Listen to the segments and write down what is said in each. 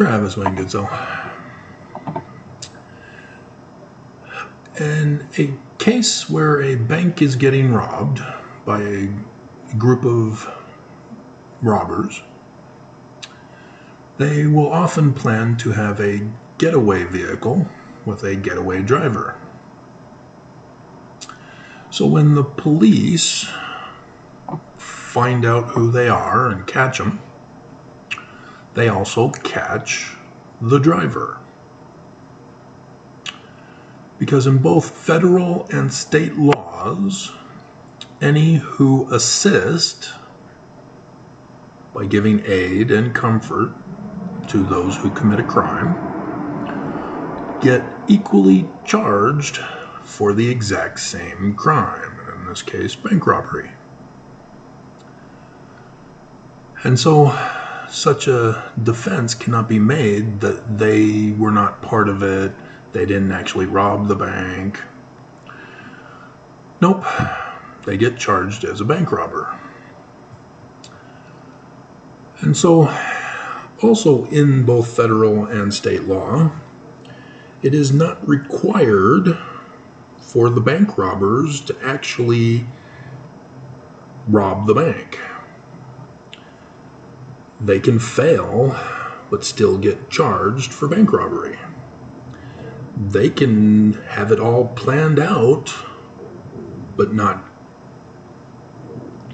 Travis Wayne Goodsell. In a case where a bank is getting robbed by a group of robbers, they will often plan to have a getaway vehicle with a getaway driver. So when the police find out who they are and catch them, they also catch the driver. Because in both federal and state laws, any who assist by giving aid and comfort to those who commit a crime get equally charged for the exact same crime, in this case, bank robbery. And so such a defense cannot be made that they were not part of it, they didn't actually rob the bank. Nope, they get charged as a bank robber. And so, also in both federal and state law, it is not required for the bank robbers to actually rob the bank. They can fail, but still get charged for bank robbery. They can have it all planned out, but not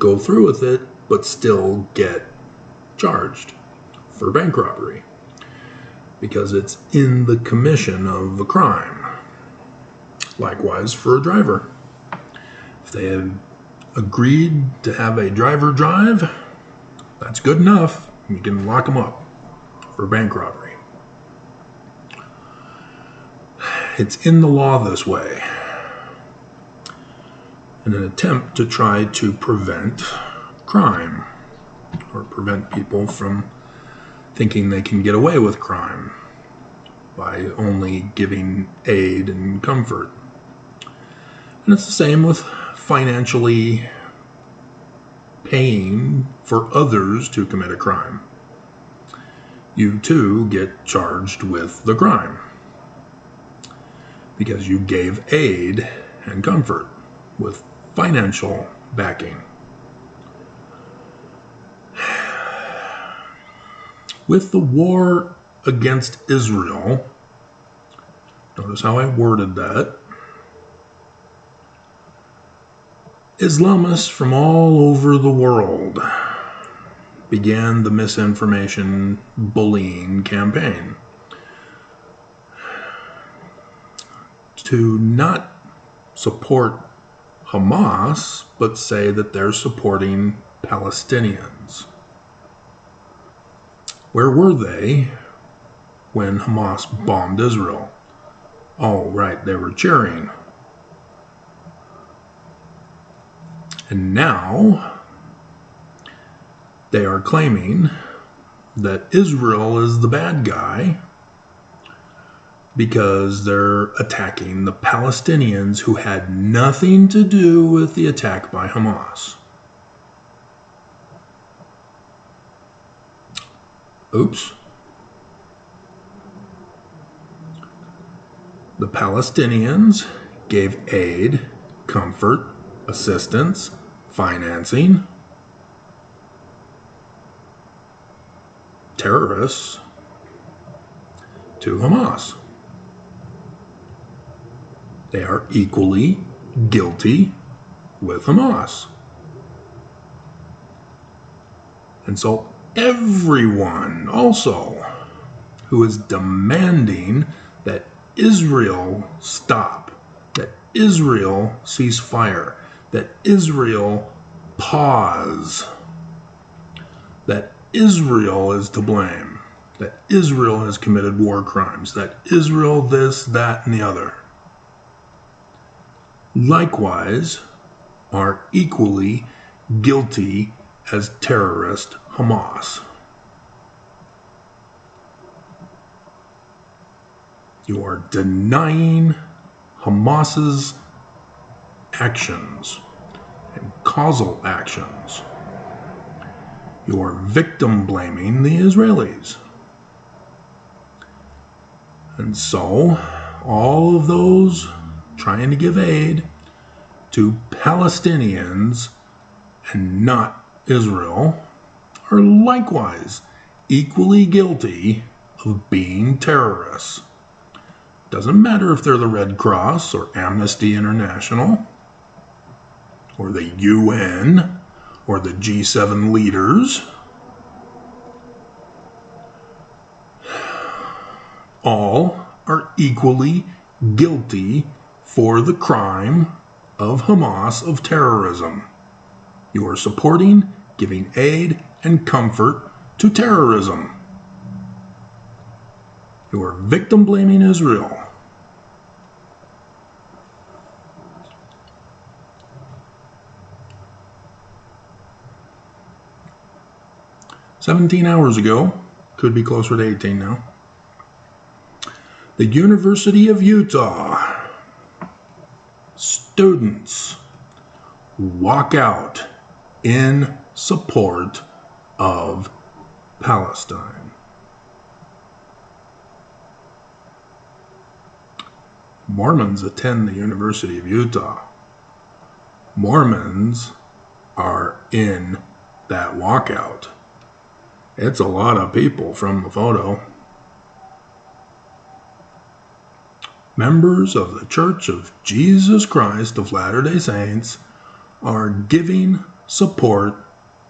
go through with it, but still get charged for bank robbery because it's in the commission of the crime. Likewise for a driver. If they have agreed to have a driver drive, that's good enough. You can lock them up for bank robbery. It's in the law this way in an attempt to try to prevent crime or prevent people from thinking they can get away with crime by only giving aid and comfort. And it's the same with financially paying for others to commit a crime. You too get charged with the crime because you gave aid and comfort with financial backing. With the war against Israel, notice how I worded that, Islamists from all over the world began the misinformation bullying campaign to not support Hamas, but say that they're supporting Palestinians. Where were they when Hamas bombed Israel? Oh, right, they were cheering. And now they are claiming that Israel is the bad guy because they're attacking the Palestinians who had nothing to do with the attack by Hamas. Oops. The Palestinians gave aid, comfort, assistance, financing, terrorists to Hamas. They are equally guilty with Hamas. And so everyone also who is demanding that Israel stop, that Israel cease fire, that Israel pause, that Israel is to blame, that Israel has committed war crimes, that Israel this, that, and the other, likewise are equally guilty as terrorist Hamas. You are denying Hamas's actions and causal actions. You are victim blaming the Israelis. And so, all of those trying to give aid to Palestinians and not Israel are likewise equally guilty of being terrorists. Doesn't matter if they're the Red Cross or Amnesty International or the UN or the G7 leaders. All are equally guilty for the crime of Hamas of terrorism. You are supporting, giving aid and comfort to terrorism. You are victim blaming Israel. "17 hours ago, could be closer to 18 now, the University of Utah students walk out in support of Palestine. Mormons attend the University of Utah. Mormons are in that walkout. It's a lot of people from the photo. Members of the Church of Jesus Christ of Latter-day Saints are giving support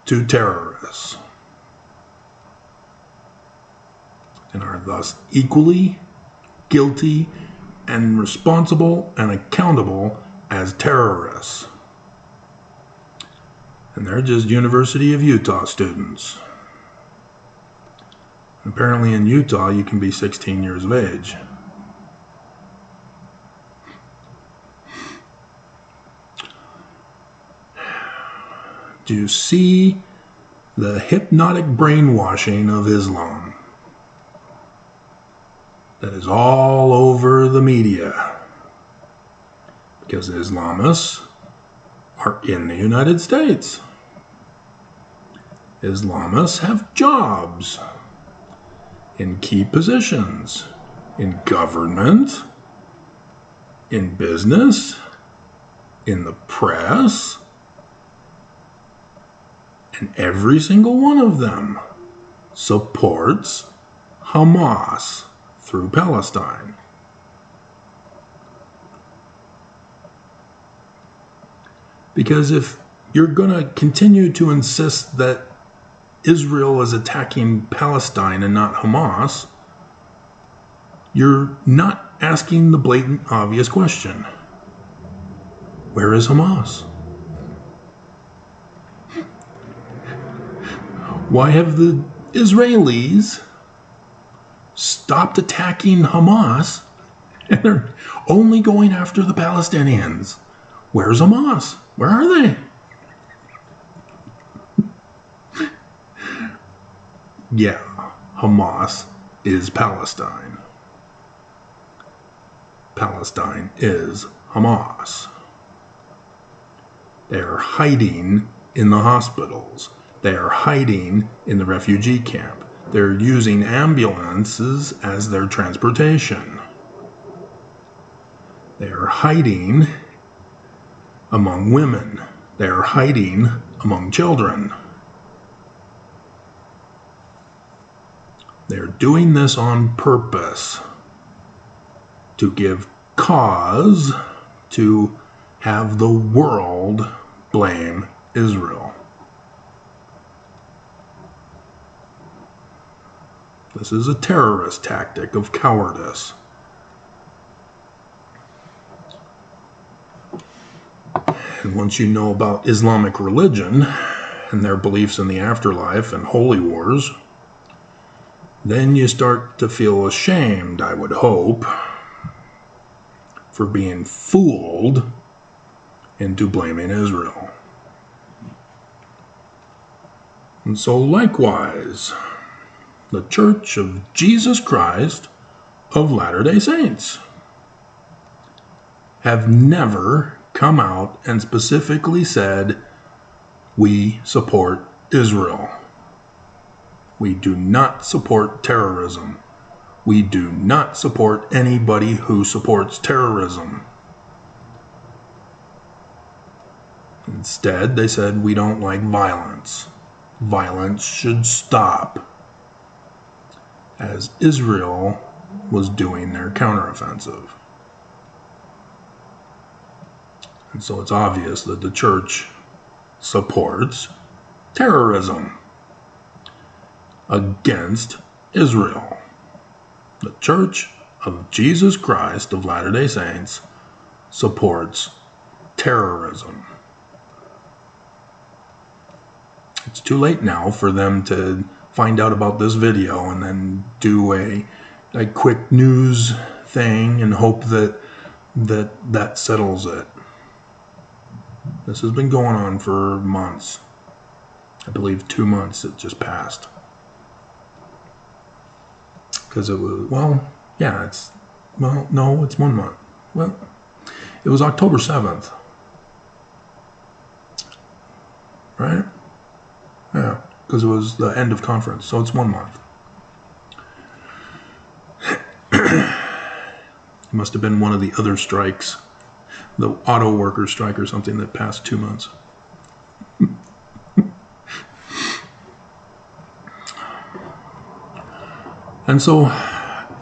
to terrorists and are thus equally guilty and responsible and accountable as terrorists. And they're just University of Utah students. Apparently in Utah you can be 16 years of age. Do you see the hypnotic brainwashing of Islam that is all over the media? Because Islamists are in the United States. Islamists have jobs in key positions, in government, in business, in the press, and every single one of them supports Hamas through Palestine. Because if you're going to continue to insist that Israel is attacking Palestine and not Hamas, you're not asking the blatant, obvious question. Where is Hamas? Why have the Israelis stopped attacking Hamas and they're only going after the Palestinians? Where's Hamas? Where are they? Yeah, Hamas is Palestine. Palestine is Hamas. They are hiding in the hospitals. They are hiding in the refugee camp. They're using ambulances as their transportation. They are hiding among women. They are hiding among children. They're doing this on purpose to give cause to have the world blame Israel. This is a terrorist tactic of cowardice. And once you know about Islamic religion and their beliefs in the afterlife and holy wars, then you start to feel ashamed, I would hope, for being fooled into blaming Israel. And so likewise, the Church of Jesus Christ of Latter-day Saints have never come out and specifically said, we support Israel. We do not support terrorism. We do not support anybody who supports terrorism. Instead, they said we don't like violence. Violence should stop, as Israel was doing their counteroffensive. And so it's obvious that the church supports terrorism against Israel. The Church of Jesus Christ of Latter-day Saints supports terrorism. It's too late now for them to find out about this video and then do a quick news thing and hope that settles it. This has been going on for months. I believe 2 months it just passed. Because it was, it's 1 month. Well, it was October 7th. Right? Yeah, because it was the end of conference, so it's 1 month. It must have been one of the other strikes, the auto worker strike or something that passed 2 months. And so,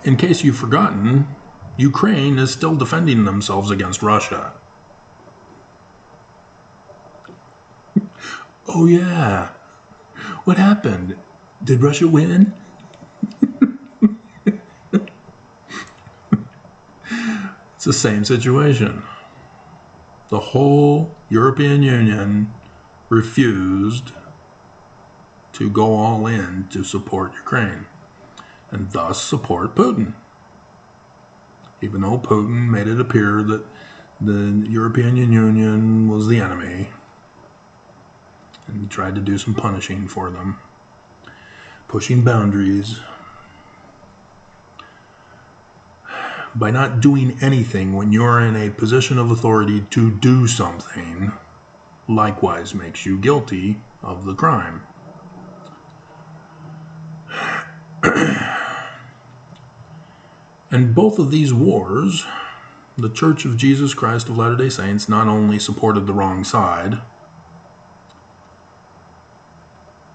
in case you've forgotten, Ukraine is still defending themselves against Russia. Oh yeah. What happened? Did Russia win? It's the same situation. The whole European Union refused to go all in to support Ukraine and thus support Putin. Even though Putin made it appear that the European Union was the enemy and tried to do some punishing for them, pushing boundaries. By not doing anything when you're in a position of authority to do something, likewise makes you guilty of the crime. And both of these wars, the Church of Jesus Christ of Latter-day Saints not only supported the wrong side,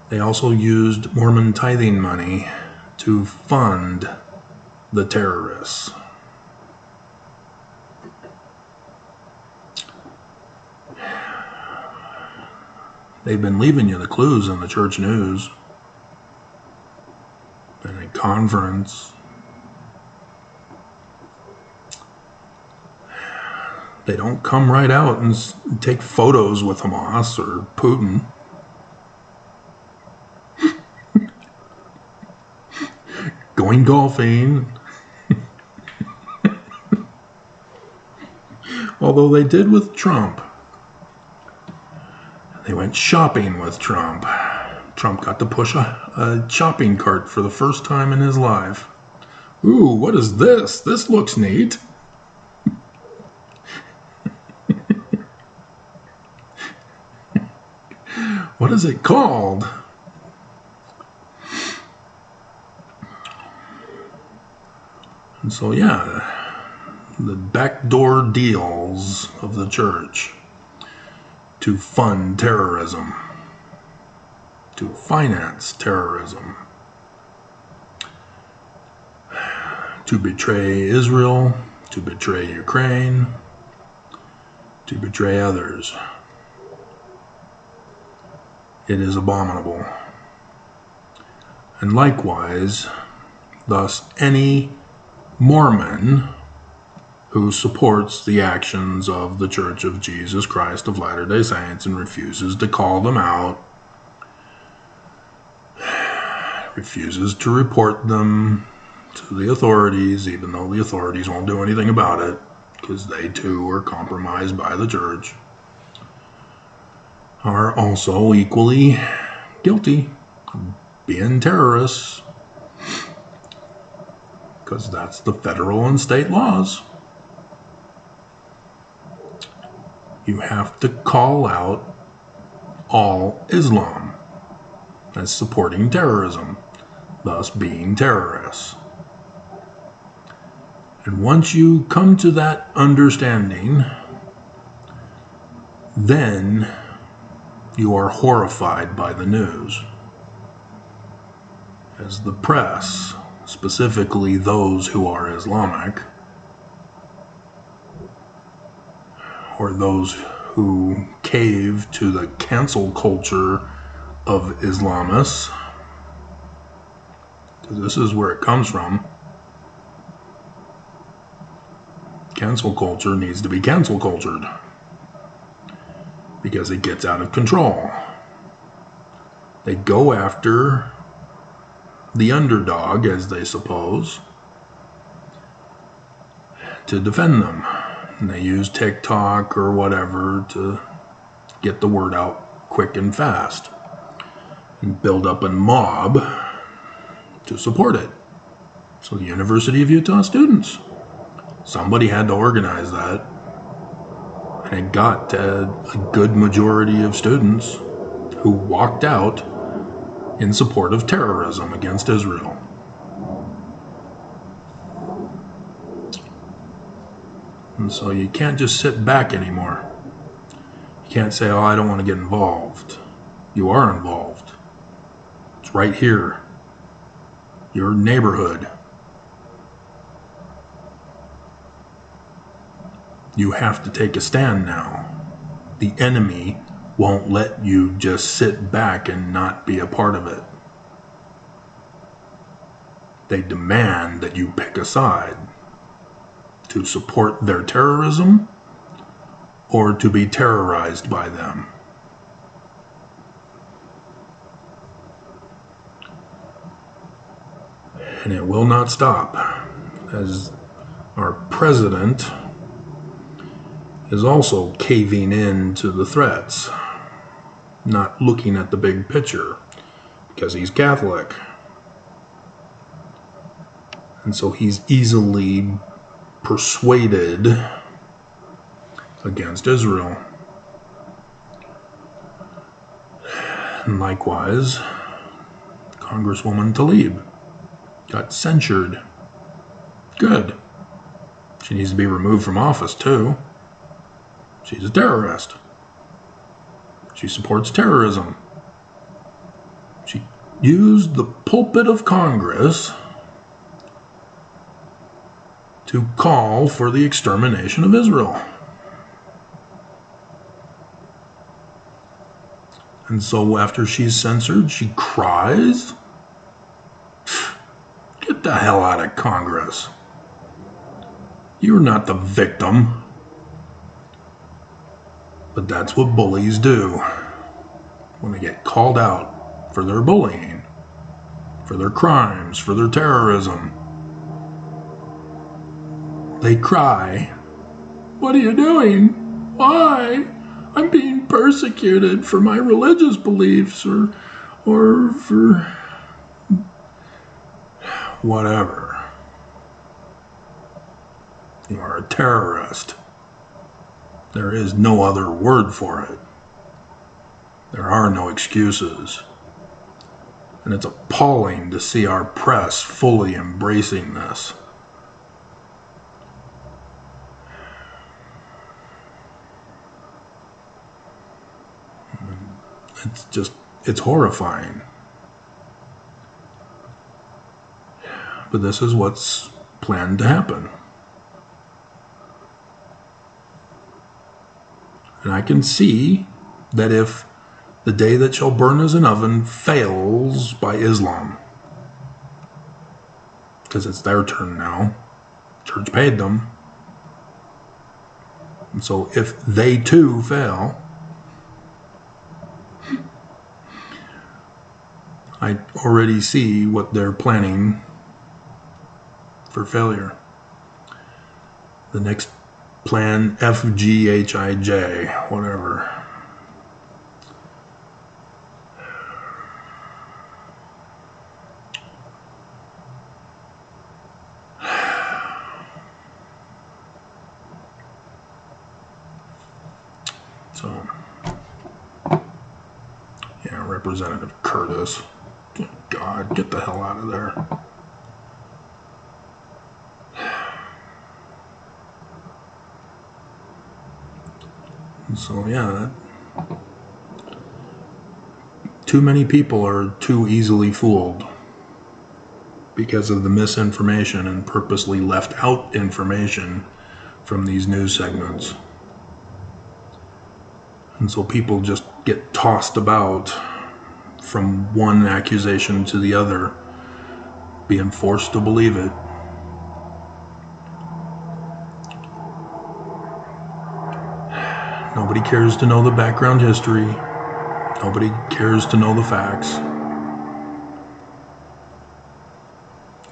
they also used Mormon tithing money to fund the terrorists. They've been leaving you the clues in the church news and a conference. They don't come right out and take photos with Hamas or Putin. Going golfing. Although they did with Trump. They went shopping with Trump. Trump got to push a shopping cart for the first time in his life. Ooh, what is this? This looks neat. What is it called? And so, the backdoor deals of the church to fund terrorism, to finance terrorism, to betray Israel, to betray Ukraine, to betray others. It is abominable. And likewise, thus any Mormon who supports the actions of the Church of Jesus Christ of Latter-day Saints and refuses to call them out, refuses to report them to the authorities, even though the authorities won't do anything about it, because they too are compromised by the church, are also equally guilty of being terrorists, because that's the federal and state laws. You have to call out all Islam as supporting terrorism, thus being terrorists. And once you come to that understanding, then you are horrified by the news. As the press, specifically those who are Islamic, or those who cave to the cancel culture of Islamists, because this is where it comes from. Cancel culture needs to be cancel cultured because it gets out of control. They go after the underdog, as they suppose, to defend them. And they use TikTok or whatever to get the word out quick and fast and build up a mob to support it. So the University of Utah students, somebody had to organize that, and it got to a good majority of students who walked out in support of terrorism against Israel. And so you can't just sit back anymore. You can't say, oh, I don't want to get involved. You are involved. It's right here. Your neighborhood. You have to take a stand now. The enemy won't let you just sit back and not be a part of it. They demand that you pick a side to support their terrorism or to be terrorized by them. And it will not stop, as our president is also caving in to the threats, not looking at the big picture, because he's Catholic. And so he's easily persuaded against Israel. And likewise, Congresswoman Tlaib got censured. Good. She needs to be removed from office too. She's a terrorist. She supports terrorism. She used the pulpit of Congress to call for the extermination of Israel. And so after she's censored, she cries. Get the hell out of Congress. You're not the victim. But that's what bullies do when they get called out for their bullying, for their crimes, for their terrorism. They cry, "What are you doing? Why? I'm being persecuted for my religious beliefs or for whatever. You are a terrorist. There is no other word for it. There are no excuses. And it's appalling to see our press fully embracing this. It's horrifying. But this is what's planned to happen. And I can see that if the day that shall burn as an oven fails by Islam, because it's their turn now, church paid them, and so if they too fail, I already see what they're planning for failure. The next plan, FGHIJ, whatever. So, yeah, Representative Curtis. God, get the hell out of there. So yeah, too many people are too easily fooled because of the misinformation and purposely left out information from these news segments. And so people just get tossed about from one accusation to the other, being forced to believe it. Nobody cares to know the background history. Nobody cares to know the facts.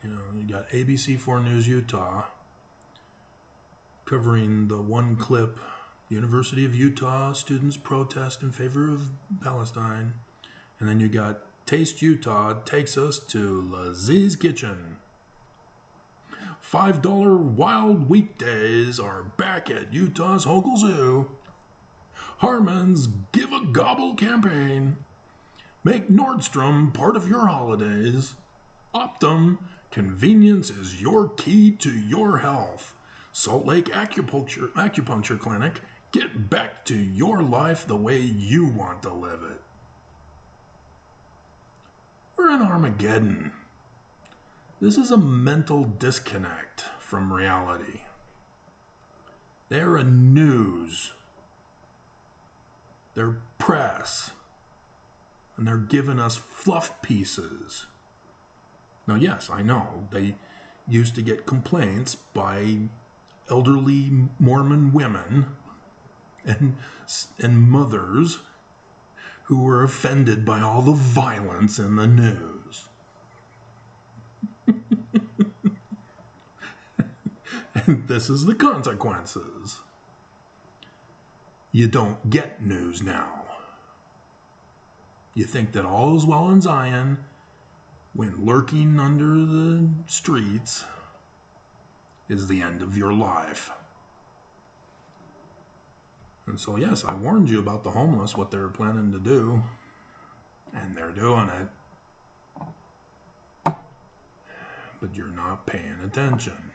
You know, you got ABC4 News Utah covering the one clip, University of Utah students protest in favor of Palestine. And then you got Taste Utah takes us to Lazie's Kitchen. $5 wild weekdays are back at Utah's Hogle Zoo. Harmon's Give a Gobble campaign. Make Nordstrom part of your holidays. Optum, convenience is your key to your health. Salt Lake Acupuncture Clinic, get back to your life the way you want to live it. We're in Armageddon. This is a mental disconnect from reality. They're a news. They're press. And they're giving us fluff pieces. Now, yes, I know they used to get complaints by elderly Mormon women and mothers who were offended by all the violence in the news. And this is the consequences. You don't get news now. You think that all is well in Zion when lurking under the streets is the end of your life. And so, yes, I warned you about the homeless, what they're planning to do, and they're doing it. But you're not paying attention.